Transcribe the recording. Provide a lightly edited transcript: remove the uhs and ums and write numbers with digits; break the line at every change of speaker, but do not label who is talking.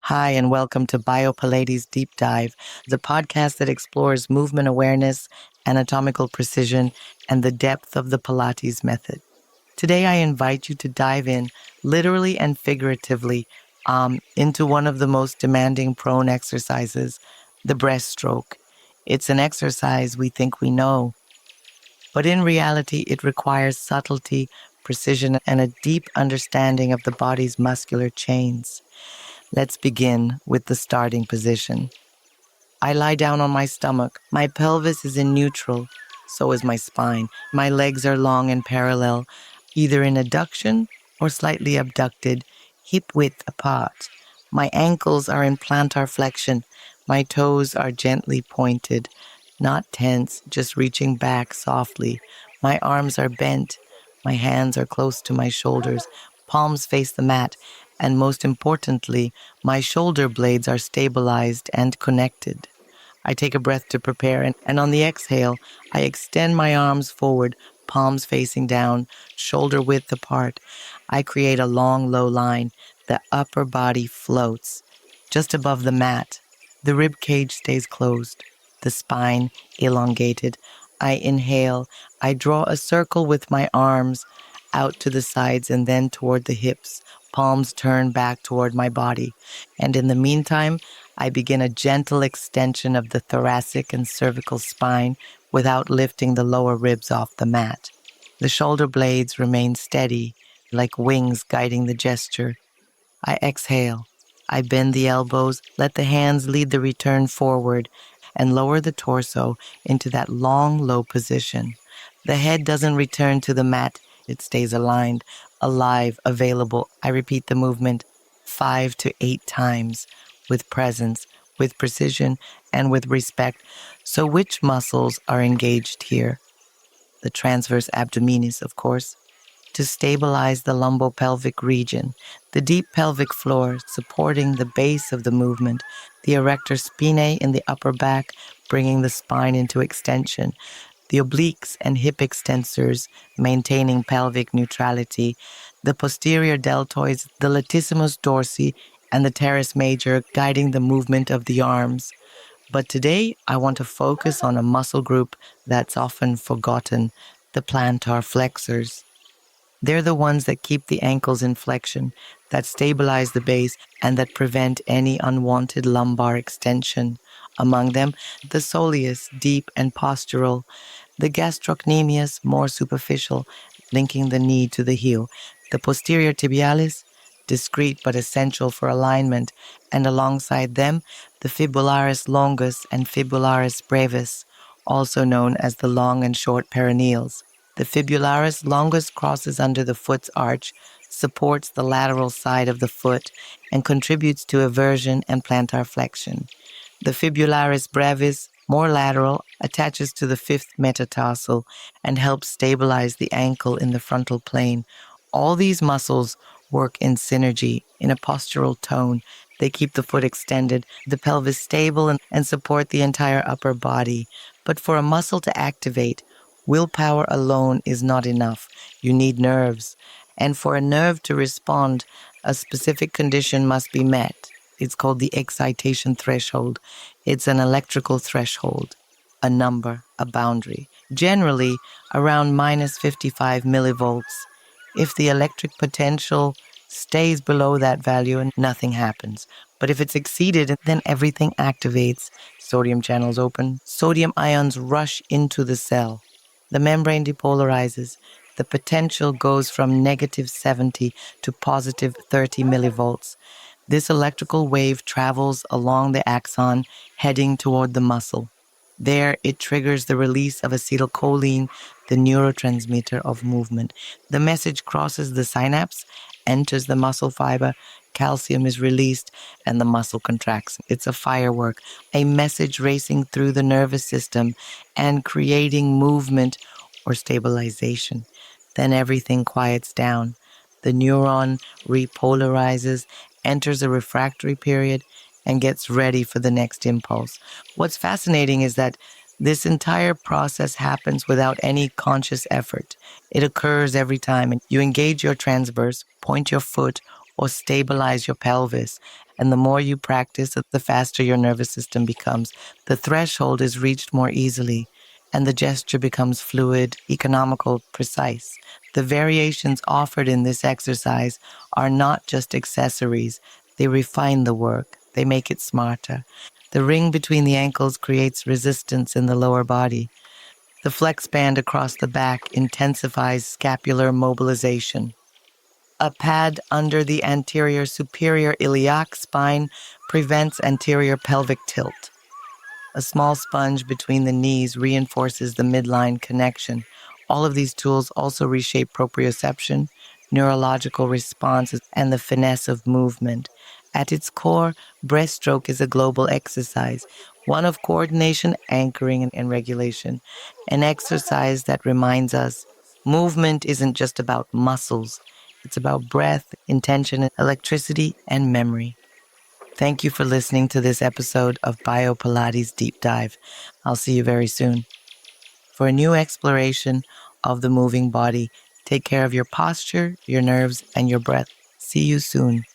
Hi, and welcome to Pilates Deep Dive, the podcast that explores movement awareness, anatomical precision, and the depth of the Pilates method. Today, I invite you to dive in, literally and figuratively, into one of the most demanding prone exercises, the breaststroke. It's an exercise we think we know, but in reality, it requires subtlety, precision, and a deep understanding of the body's muscular chains. Let's begin with the starting position. I lie down on my stomach. My pelvis is in neutral, so is my spine. My legs are long and parallel, either in adduction or slightly abducted, hip width apart. My ankles are in plantar flexion. My toes are gently pointed, not tense, just reaching back softly. My arms are bent. My hands are close to my shoulders. Palms face the mat. And most importantly, my shoulder blades are stabilized and connected. I take a breath to prepare, and on the exhale, I extend my arms forward, palms facing down, shoulder width apart. I create a long, low line. The upper body floats. Just above the mat, the rib cage stays closed, the spine elongated. I inhale. I draw a circle with my arms out to the sides and then toward the hips, palms turn back toward my body. And in the meantime, I begin a gentle extension of the thoracic and cervical spine without lifting the lower ribs off the mat. The shoulder blades remain steady, like wings guiding the gesture. I exhale. I bend the elbows, let the hands lead the return forward, and lower the torso into that long, low position. The head doesn't return to the mat. It stays aligned, alive, available. I repeat the movement 5 to 8 times with presence, with precision, and with respect. So which muscles are engaged here? The transverse abdominis, of course, to stabilize the lumbopelvic region, the deep pelvic floor supporting the base of the movement, the erector spinae in the upper back, bringing the spine into extension, the obliques and hip extensors maintaining pelvic neutrality, the posterior deltoids, the latissimus dorsi, and the teres major guiding the movement of the arms. But today, I want to focus on a muscle group that's often forgotten, the plantar flexors. They're the ones that keep the ankles in flexion, that stabilize the base, and that prevent any unwanted lumbar extension. Among them, the soleus, deep and postural, the gastrocnemius, more superficial, linking the knee to the heel, the posterior tibialis, discrete but essential for alignment, and alongside them, the fibularis longus and fibularis brevis, also known as the long and short peroneals. The fibularis longus crosses under the foot's arch, supports the lateral side of the foot, and contributes to eversion and plantar flexion. The fibularis brevis, more lateral, attaches to the fifth metatarsal and helps stabilize the ankle in the frontal plane. All these muscles work in synergy, in a postural tone. They keep the foot extended, the pelvis stable, and support the entire upper body. But for a muscle to activate, willpower alone is not enough. You need nerves. And for a nerve to respond, a specific condition must be met. It's called the excitation threshold. It's an electrical threshold, a number, a boundary, generally around minus 55 millivolts. If the electric potential stays below that value, nothing happens. But if it's exceeded, then everything activates. Sodium channels open. Sodium ions rush into the cell. The membrane depolarizes. The potential goes from negative 70 to positive 30 millivolts. This electrical wave travels along the axon, heading toward the muscle. There, it triggers the release of acetylcholine, the neurotransmitter of movement. The message crosses the synapse, enters the muscle fiber, calcium is released, and the muscle contracts. It's a firework, a message racing through the nervous system and creating movement or stabilization. Then everything quiets down. The neuron repolarizes, enters a refractory period, and gets ready for the next impulse. What's fascinating is that this entire process happens without any conscious effort. It occurs every time, and you engage your transverse, point your foot, or stabilize your pelvis. And the more you practice, the faster your nervous system becomes. The threshold is reached more easily, and the gesture becomes fluid, economical, precise. The variations offered in this exercise are not just accessories, they refine the work, they make it smarter. The ring between the ankles creates resistance in the lower body. The flex band across the back intensifies scapular mobilization. A pad under the anterior superior iliac spine prevents anterior pelvic tilt. A small sponge between the knees reinforces the midline connection. All of these tools also reshape proprioception, neurological responses, and the finesse of movement. At its core, breaststroke is a global exercise, one of coordination, anchoring, and regulation, an exercise that reminds us movement isn't just about muscles, it's about breath, intention, electricity, and memory. Thank you for listening to this episode of Bio Pilates Deep Dive. I'll see you very soon. For a new exploration of the moving body, take care of your posture, your nerves, and your breath. See you soon.